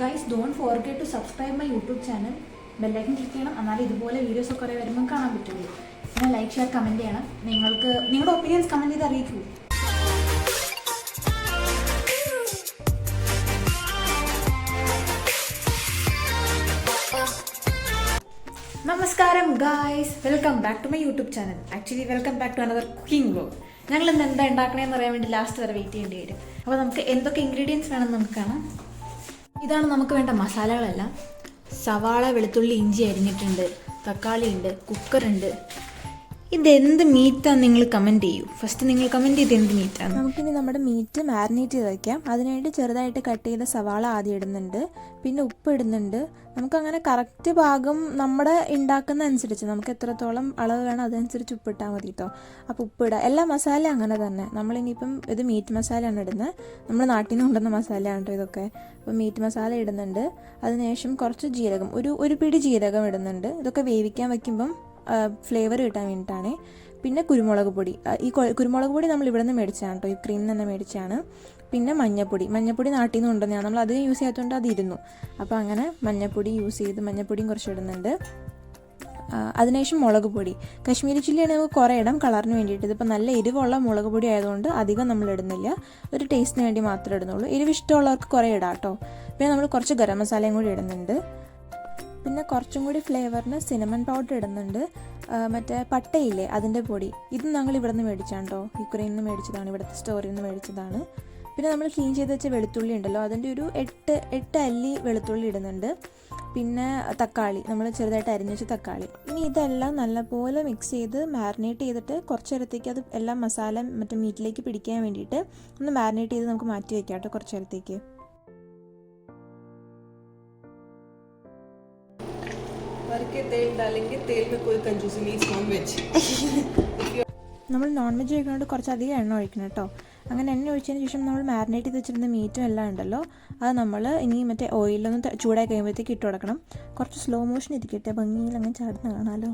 Guys don't forget to subscribe my YouTube channel. Bell icon click ചെയ്യണം, എന്നാലും ഇതുപോലെ videos ഒക്കെ കുറേ വരുമ്പോൾ കാണാൻ പറ്റുള്ളൂ. പിന്നെ ലൈക്ക് ഷെയർ കമൻറ്റ് ചെയ്യണം. നിങ്ങൾക്ക് നിങ്ങളുടെ ഒപ്പീനിയൻസ് കമൻറ്റ് ചെയ്ത് അറിയിക്കൂ. നമസ്കാരം guys, welcome back to my YouTube channel. Actually welcome back to another cooking vlog. ഞങ്ങൾ ഇന്ന് എന്താ ഉണ്ടാക്കണേന്ന് അറിയാൻ വേണ്ടി ലാസ്റ്റ് വരെ വെയിറ്റ് ചെയ്യേണ്ടി വരും. അപ്പോൾ നമുക്ക് എന്തൊക്കെ ഇൻഗ്രീഡിയൻസ് വേണമെന്ന് നമുക്ക് കാണാം. ഇതാണ് നമുക്ക് വേണ്ട മസാലകളെല്ലാം. സവാള, വെളുത്തുള്ളി, ഇഞ്ചി അരിഞ്ഞിട്ടുണ്ട്, തക്കാളി ഉണ്ട്, കുക്കറുണ്ട്. ഇതെന്ത് മീറ്റാന്ന് നിങ്ങൾ കമൻറ്റ് ചെയ്യൂ. ഫസ്റ്റ് നിങ്ങൾ കമൻറ്റ് ചെയ്ത് എന്ത് മീറ്റാണ്. നമുക്കിനി നമ്മുടെ മീറ്റ് മാരിനേറ്റ് ചെയ്ത് വയ്ക്കാം. അതിനുവേണ്ടി ചെറുതായിട്ട് കട്ട് ചെയ്ത സവാള ആദ്യം ഇടുന്നുണ്ട്, പിന്നെ ഉപ്പ് ഇടുന്നുണ്ട്. നമുക്കങ്ങനെ കറക്റ്റ് ഭാഗം നമ്മുടെ ഉണ്ടാക്കുന്ന അനുസരിച്ച് നമുക്ക് എത്രത്തോളം അളവ് വേണം അതനുസരിച്ച് ഉപ്പിട്ടാൽ മതി കേട്ടോ. അപ്പോൾ ഉപ്പിടുക. എല്ലാ മസാലയും അങ്ങനെ തന്നെ. നമ്മളിനിയിപ്പം ഇത് മീറ്റ് മസാലയാണ് ഇടുന്നത്. നമ്മൾ നാട്ടിൽ നിന്ന് കൊണ്ടുവന്ന മസാലയാണ് കേട്ടോ ഇതൊക്കെ. അപ്പോൾ മീറ്റ് മസാല ഇടുന്നുണ്ട്. അതിനുശേഷം കുറച്ച് ജീരകം, ഒരു പിടി ജീരകം ഇടുന്നുണ്ട്. ഇതൊക്കെ വേവിക്കാൻ വയ്ക്കുമ്പം ഫ്ലേവർ കിട്ടാൻ വേണ്ടിയിട്ടാണ്. പിന്നെ കുരുമുളക് പൊടി. ഈ കുരുമുളക് പൊടി നമ്മൾ ഇവിടെ നിന്ന് മേടിച്ചതാണ് കേട്ടോ, ഈ ക്രീമിൽ തന്നെ മേടിച്ചാണ്. പിന്നെ മഞ്ഞപ്പൊടി നാട്ടിൽ നിന്ന് കൊണ്ടുവന്നതാണ്. നമ്മൾ അധികം യൂസ് ചെയ്യാത്തതുകൊണ്ട് അതിരുന്നു. അപ്പോൾ അങ്ങനെ മഞ്ഞപ്പൊടി യൂസ് ചെയ്ത് മഞ്ഞപ്പൊടിയും കുറച്ച് ഇടുന്നുണ്ട്. അതിനുശേഷം മുളക് പൊടി. കശ്മീരി ചില്ലിയാണ് നമുക്ക് കുറേ ഇടാം കളറിന് വേണ്ടിയിട്ട്. ഇതിപ്പോൾ നല്ല എരിവുള്ള മുളക് പൊടി ആയതുകൊണ്ട് അധികം നമ്മൾ ഇടുന്നില്ല, ഒരു ടേസ്റ്റിന് വേണ്ടി മാത്രമേ ഇടുന്നുള്ളൂ. എരിവ് ഇഷ്ടമുള്ളവർക്ക് കുറേ ഇടാം കേട്ടോ. പിന്നെ നമ്മൾ കുറച്ച് ഗരം മസാലയും കൂടി ഇടുന്നുണ്ട്. പിന്നെ കുറച്ചും കൂടി ഫ്ലേവറിന് സിനമൺ പൗഡർ ഇടുന്നുണ്ട്. മറ്റേ പട്ടയില്ലേ അതിൻ്റെ പൊടി, ഇത് ഞങ്ങൾ ഇവിടെ നിന്ന് മേടിച്ചാണ് കേട്ടോ. യുക്രൈനിൽ നിന്ന് മേടിച്ചതാണ്, ഇവിടുത്തെ സ്റ്റോറിൽ നിന്ന് മേടിച്ചതാണ്. പിന്നെ നമ്മൾ ക്ലീൻ ചെയ്ത് വെച്ച വെളുത്തുള്ളി ഉണ്ടല്ലോ, അതിൻ്റെ ഒരു 8 അല്ലി വെളുത്തുള്ളി ഇടുന്നുണ്ട്. പിന്നെ തക്കാളി, നമ്മൾ ചെറുതായിട്ട് അരിഞ്ഞു വെച്ച തക്കാളി. ഇനി ഇതെല്ലാം നല്ലപോലെ മിക്സ് ചെയ്ത് മാരിനേറ്റ് ചെയ്തിട്ട് കുറച്ച് നേരത്തേക്ക് അത് എല്ലാം മസാല മറ്റേ മീറ്റിലേക്ക് പിടിക്കാൻ വേണ്ടിയിട്ട് ഒന്ന് മാരിനേറ്റ് ചെയ്ത് നമുക്ക് മാറ്റി വയ്ക്കാം കേട്ടോ കുറച്ച് നേരത്തേക്ക്. നമ്മൾ നോൺ വെജ് കഴിക്കുന്നതുകൊണ്ട് കുറച്ചധികം എണ്ണ ഒഴിക്കണം കേട്ടോ. അങ്ങനെ എണ്ണ ഒഴിച്ചതിന് ശേഷം നമ്മൾ മാരിനേറ്റ് ചെയ്ത് വെച്ചിരുന്ന മീറ്റും എല്ലാം ഉണ്ടല്ലോ, അത് നമ്മൾ ഇനി മറ്റേ ഓയിലൊന്ന് ചൂടായി കഴിയുമ്പോഴത്തേക്ക് ഇട്ട് കൊടുക്കണം. കുറച്ച് സ്ലോ മോഷൻ ഇരിക്കട്ടെ, ഭംഗിയിൽ അങ്ങനെ ചാടുന്ന കാണാമല്ലോ.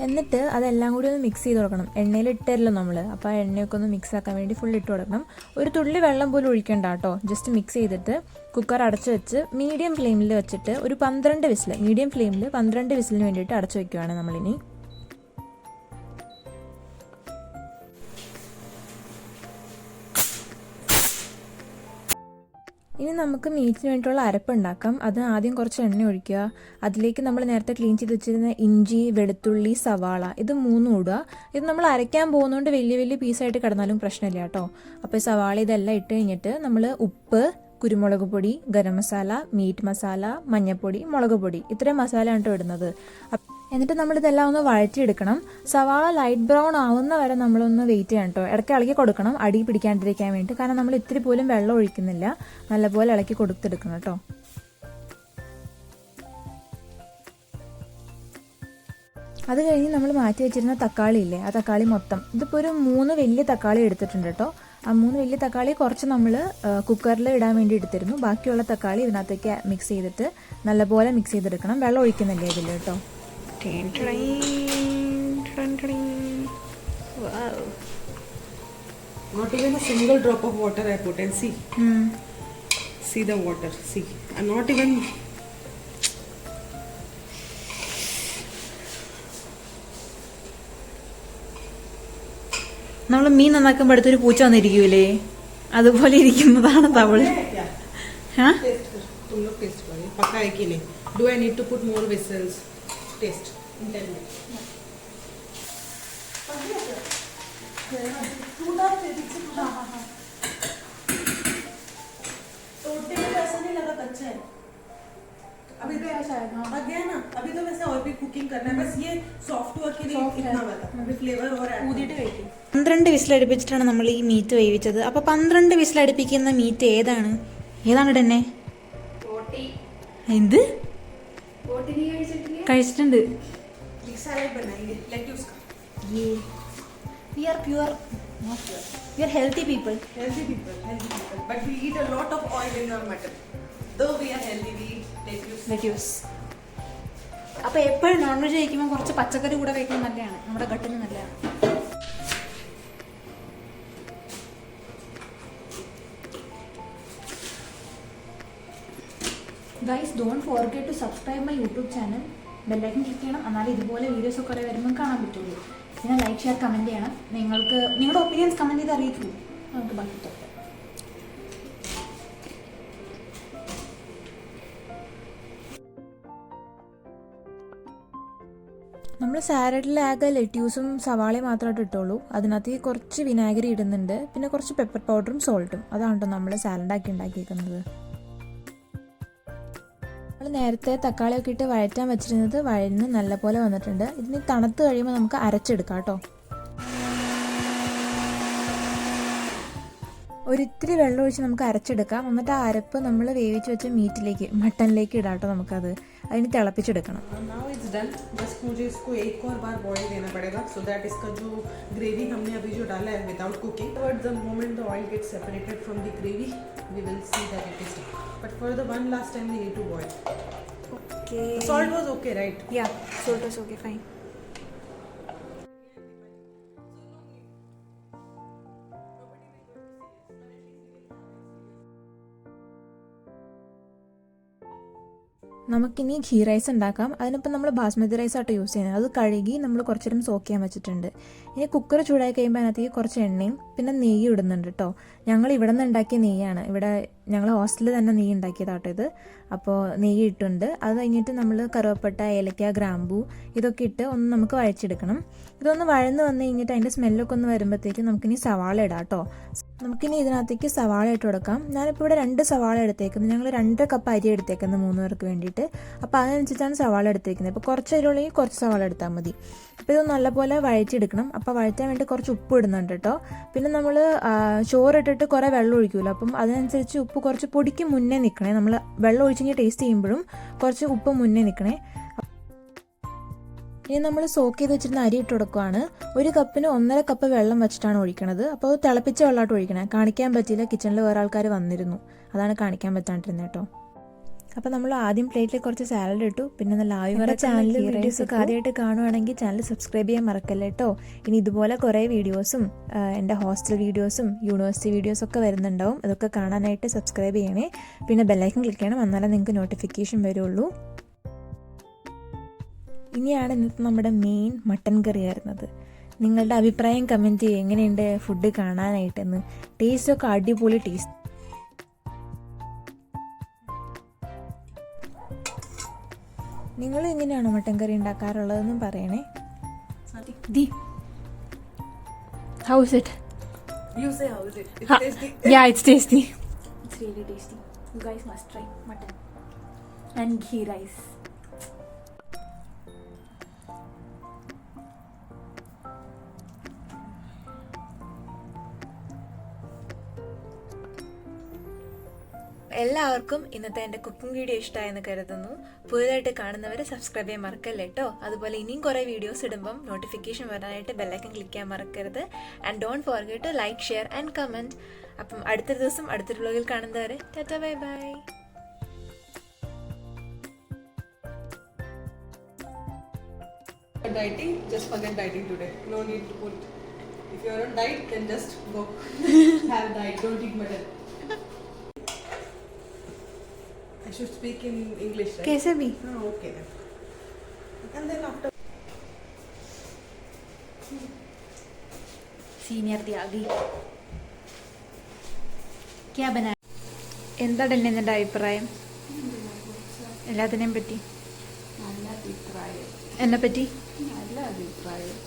എന്നിട്ട് അതെല്ലാം കൂടി ഒന്ന് മിക്സ് ചെയ്ത് കൊടുക്കണം. എണ്ണയിൽ ഇട്ടല്ലോ നമ്മൾ, അപ്പോൾ ആ എണ്ണയൊക്കെ ഒന്ന് മിക്സ് ആക്കാൻ വേണ്ടി ഫുൾ ഇട്ട് കൊടുക്കണം. ഒരു തുള്ളി വെള്ളം പോലും ഒഴിക്കണ്ട കേട്ടോ. ജസ്റ്റ് മിക്സ് ചെയ്തിട്ട് കുക്കർ അടച്ച് വെച്ച് മീഡിയം ഫ്ലെയിമിൽ വെച്ചിട്ട് ഒരു 12 വിസിൽ, മീഡിയം ഫ്ലെയിമിൽ 12 വിസിലിന് വേണ്ടിയിട്ട് അടച്ചു വയ്ക്കുവാണ് നമ്മളിനി. ഇനി നമുക്ക് മീറ്റിന് വേണ്ടിയിട്ടുള്ള അരപ്പ് ഉണ്ടാക്കാം. അത് ആദ്യം കുറച്ച് എണ്ണ ഒഴിക്കുക. അതിലേക്ക് നമ്മൾ നേരത്തെ ക്ലീൻ ചെയ്ത് വെച്ചിരുന്ന ഇഞ്ചി, വെളുത്തുള്ളി, സവാള, ഇത് 3 ഇടുക. ഇത് നമ്മൾ അരയ്ക്കാൻ പോകുന്നതുകൊണ്ട് വലിയ പീസായിട്ട് കിടന്നാലും പ്രശ്നമില്ല കേട്ടോ. അപ്പോൾ സവാള ഇതെല്ലാം ഇട്ട് കഴിഞ്ഞിട്ട് നമ്മൾ ഉപ്പ്, കുരുമുളക് പൊടി, ഗരം മസാല, മീറ്റ് മസാല, മഞ്ഞൾപ്പൊടി, മുളക് പൊടി, ഇത്രയും മസാലയാണ് കേട്ടോ ഇടുന്നത്. എന്നിട്ട് നമ്മളിതെല്ലാം ഒന്ന് വഴറ്റിയെടുക്കണം. സവാള ലൈറ്റ് ബ്രൗൺ ആവുന്ന വരെ നമ്മളൊന്ന് വെയിറ്റ് ചെയ്യണം കേട്ടോ. ഇടയ്ക്ക് ഇളക്കി കൊടുക്കണം, അടി പിടിക്കാണ്ടിരിക്കാൻ വേണ്ടി. കാരണം നമ്മൾ ഇത്തിരി പോലും വെള്ളം ഒഴിക്കുന്നില്ല, നല്ലപോലെ ഇളക്കി കൊടുത്തെടുക്കണം കേട്ടോ. അത് കഴിഞ്ഞ് നമ്മൾ മാറ്റി വെച്ചിരുന്ന തക്കാളി ഇല്ലേ, ആ തക്കാളി മൊത്തം, ഇതിപ്പോൾ ഒരു 3 വലിയ തക്കാളി എടുത്തിട്ടുണ്ട് കേട്ടോ. ആ 3 വലിയ തക്കാളി കുറച്ച് നമ്മൾ കുക്കറിൽ ഇടാൻ വേണ്ടി എടുത്തിരുന്നു. ബാക്കിയുള്ള തക്കാളി ഇതിനകത്തേക്ക് മിക്സ് ചെയ്തിട്ട് നല്ലപോലെ മിക്സ് ചെയ്തെടുക്കണം. വെള്ളം ഒഴിക്കുന്നില്ലേ ഇതിൽ കേട്ടോ. Wow. Not even a single drop of water I put and see. See the water. See. I'm not even. നമ്മൾ മീൻ നന്നാക്കുമ്പോൾ അടുത്തൊരു പൂച്ച വന്നിരിക്കൂലേ, അതുപോലെ ഇരിക്കുന്നതാണ് തവള്. तुम लोग टेस्ट करो, पक्का है कि नहीं? Do I need to put more whistles? Taste. अभी तो ऐसा है, हाँ लग गया ना. अभी तो वैसे और भी कुकिंग करना है, बस ये सॉफ्ट हुआ के लिए इतना वाला अभी फ्लेवर और ऐड ഊതിയിട്ട് കഴിക്കും. 12 വിസിലടുപ്പിച്ചിട്ടാണ് നമ്മൾ ഈ മീറ്റ് വേവിച്ചത്. അപ്പോൾ 12 വിസിലടുപ്പിക്കുന്ന മീറ്റ് ഏതാണ് ഇടന്നെ? എന്ത് കഴിച്ചിട്ടുണ്ട്. सैलेड बनाएंगे लेट्यूस का. We are pure, not pure. We are healthy people. Healthy people. But we eat a lot of oil in our mutton. Though we are healthy, we eat lettuce. അപ്പോൾ എപ്പോഴും non veg കഴിക്കുമ്പോൾ കുറച്ച് പച്ചക്കറി കൂടെ കഴിക്കുന്നത് നല്ലതാണ്, നമ്മുടെ ഗട്ടിന് നല്ലതാണ്. Don't forget to subscribe my YouTube channel. Bell icon click ചെയ്യണം, എന്നാലും ഇതുപോലെ വീഡിയോസ് കുറേ വരുമ്പോൾ കാണാൻ പറ്റുള്ളൂ. പിന്നെ ലൈക്ക്, ഷെയർ, കമൻറ്റ് ചെയ്യണം. നിങ്ങൾക്ക് നിങ്ങളുടെ ഒപ്പീനിയൻസ് കമൻറ്റ് ചെയ്ത് അറിയിക്കൂ. നമുക്ക് ബാക്കി തൊട്ട് നമ്മൾ സാലഡിൽ ആകെ ലെറ്റ്യൂസും സവാളയും മാത്രമായിട്ട് ഇട്ടുള്ളൂ. അതിനകത്ത് കുറച്ച് വിനാഗിരി ഇടുന്നുണ്ട്, പിന്നെ കുറച്ച് പെപ്പർ പൗഡറും സോൾട്ടും. അതാണ് കേട്ടോ നമ്മൾ സാലഡാക്കി ഉണ്ടാക്കിയിരിക്കുന്നത്. നമ്മൾ നേരത്തെ തക്കാളിയൊക്കെ ഇട്ട് വഴറ്റാൻ വെച്ചിരുന്നത് വഴന്ന് നല്ലപോലെ വന്നിട്ടുണ്ട്. ഇതിന് തണുത്ത് കഴിയുമ്പോൾ നമുക്ക് അരച്ചെടുക്കാം കേട്ടോ. ഒരിത്തിരി വെള്ളം ഒഴിച്ച് നമുക്ക് അരച്ചെടുക്കാം. എന്നിട്ട് ആ അരപ്പ് നമ്മൾ വേവിച്ച് വെച്ച മട്ടനിലേക്ക് ഇടാം കേട്ടോ. നമുക്കത് അതിന് തിളപ്പിച്ചെടുക്കണം. Now it's done. बस मुझे इसको एक और बार बॉईल देना पड़ेगा so that इसका जो ग्रेवी हमने अभी जो डाला है without cooking, towards the moment the oil gets separated from the gravy, we will see that it is done. But for the one last time we need to boil. Okay. The salt was okay, right? Yeah, salt was okay, fine. നമുക്കിനി ഘീ rice ഉണ്ടാക്കാം. അതിനിപ്പോൾ നമ്മൾ basmati rice ആട്ടോ use ചെയ്യുന്നത്. അത് കഴുകി നമ്മൾ കുറച്ച് നേരം സോക്ക് ചെയ്യാൻ വെച്ചിട്ടുണ്ട്. ഇനി കുക്കർ ചൂടായി കഴിയുമ്പോൾ അതിനകത്തേക്ക് കുറച്ച് എണ്ണയും പിന്നെ നെയ്യ് ഇടുന്നുണ്ട് കേട്ടോ. ഞങ്ങൾ ഇവിടെ നിന്ന് ഉണ്ടാക്കിയ നെയ്യാണ്. ഇവിടെ ഞങ്ങൾ ഹോസ്റ്റലിൽ തന്നെ നെയ്യ് ഉണ്ടാക്കിയതാട്ടോ ഇത്. അപ്പോൾ നെയ്യ് ഇട്ടുണ്ട്. അത് കഴിഞ്ഞിട്ട് നമ്മൾ കറുവപ്പട്ട, ഏലക്ക, ഗ്രാമ്പൂ ഇതൊക്കെ ഇട്ട് ഒന്ന് നമുക്ക് വഴച്ചെടുക്കണം. ഇതൊന്ന് വഴന്ന് വന്നു കഴിഞ്ഞിട്ട് അതിൻ്റെ സ്മെല്ലൊക്കെ ഒന്ന് വരുമ്പോഴത്തേക്കും നമുക്കിനി സവാള ഇടാം കേട്ടോ. നമുക്കിനി ഇതിനകത്തേക്ക് സവാള ഇട്ട് കൊടുക്കാം. ഞാനിപ്പോൾ ഇവിടെ 2 സവാള എടുത്തേക്കുന്നത്. ഞങ്ങൾ 2 കപ്പ് അരി എടുത്തേക്കുന്നത് 3 പേർക്ക് വേണ്ടിയിട്ട്. അപ്പോൾ അതിനനുസരിച്ചാണ് സവാള എടുത്തേക്കുന്നത്. അപ്പോൾ കുറച്ച് അരിയുള്ളെങ്കിൽ കുറച്ച് സവാള എടുത്താൽ മതി. അപ്പോൾ ഇത് നല്ലപോലെ വഴച്ചെടുക്കണം. അപ്പോൾ വഴറ്റാൻ വേണ്ടി കുറച്ച് ഉപ്പ് ഇടുന്നുണ്ട് കേട്ടോ. പിന്നെ നമ്മൾ ചോറിട്ടിട്ട് കുറേ വെള്ളം ഒഴിക്കുമല്ലോ, അപ്പം അതിനനുസരിച്ച് ഉപ്പ് കുറച്ച് പൊടിക്ക് മുന്നേ നിൽക്കണേ. നമ്മൾ വെള്ളം ഒഴിച്ച് ടേസ്റ്റ് ചെയ്യുമ്പോഴും കുറച്ച് ഉപ്പ് മുന്നേ നിൽക്കണേ. ഇനി നമ്മൾ സോക്ക് ചെയ്ത് വെച്ചിരുന്ന അരി ഇട്ട് കൊടുക്കുകയാണ്. 1 കപ്പിന് 1.5 കപ്പ് വെള്ളം വെച്ചിട്ടാണ് ഒഴിക്കണത്. അപ്പോൾ അത് തിളപ്പിച്ച വെള്ളമായിട്ട് ഒഴിക്കണേ. കാണിക്കാൻ പറ്റിയില്ല, കിച്ചണിൽ വേറെ ആൾക്കാർ വന്നിരുന്നു, അതാണ് കാണിക്കാൻ പറ്റാണ്ടിരുന്നത് കേട്ടോ. അപ്പോൾ നമ്മൾ ആദ്യം പ്ലേറ്റിൽ കുറച്ച് സാലഡ് ഇട്ടു. പിന്നെ നല്ല ആയുർവേദ ചാനൽ വീഡിയോസൊക്കെ ആദ്യമായിട്ട് കാണുവാണെങ്കിൽ ചാനൽ സബ്സ്ക്രൈബ് ചെയ്യാൻ മറക്കല്ലേ കേട്ടോ. ഇനി ഇതുപോലെ കുറേ വീഡിയോസും എൻ്റെ ഹോസ്റ്റൽ വീഡിയോസും യൂണിവേഴ്സിറ്റി വീഡിയോസൊക്കെ വരുന്നുണ്ടാവും. അതൊക്കെ കാണാനായിട്ട് സബ്സ്ക്രൈബ് ചെയ്യണേ. പിന്നെ ബെല്ലൈക്കൻ ക്ലിക്ക് ചെയ്യണം, എന്നാലേ നിങ്ങൾക്ക് നോട്ടിഫിക്കേഷൻ വരുള്ളൂ. ഇനിയാണ് ഇന്നത്തെ നമ്മുടെ മെയിൻ മട്ടൻ കറി ആയിരുന്നത്. നിങ്ങളുടെ അഭിപ്രായം കമൻറ്റ് ചെയ്യുക, എങ്ങനെയുണ്ട് ഫുഡ് കാണാനായിട്ടെന്ന്. ടേസ്റ്റൊക്കെ അടിപൊളി ടേസ്റ്റ്. നിങ്ങൾ എങ്ങനെയാണോ മട്ടൻ കറി ഉണ്ടാക്കാറുള്ളതെന്നും പറയണേ. How is it? You say how is it? It's tasty. Yeah, it's tasty. It's really tasty. You guys must try mutton and ghee rice. എല്ലാവർക്കും ഇന്നത്തെ എൻ്റെ കുക്കിംഗ് വീഡിയോ ഇഷ്ടമായെന്ന് കരുതുന്നു. പുതിയതായിട്ട് കാണുന്നവർ സബ്സ്ക്രൈബ് ചെയ്യാൻ മറക്കല്ലേ കേട്ടോ. അതുപോലെ ഇനിയും കുറേ വീഡിയോസ് ഇടുമ്പം നോട്ടിഫിക്കേഷൻ വരാനായിട്ട് ബെല്ലൈക്കൻ ക്ലിക്ക് ചെയ്യാൻ മറക്കരുത്. And don't forget to like, share and comment. അപ്പം അടുത്തൊരു ദിവസം അടുത്തൊരു വ്ലോഗിൽ കാണുന്നവരെ tata, bye bye. Dieting, just forget dieting today. No need to put. If you're on diet, then just go have diet. Don't eat mutton. I should speak in English, right? कैसे भी? Oh, okay then. And then after. Senior दी आ गई. क्या बनाया? എന്താണ് എൻ്റെ അഭിപ്രായം എല്ലാത്തിനെയും പറ്റി? നല്ല അഭിപ്രായം. എന്നെ പറ്റി? നല്ല അഭിപ്രായം.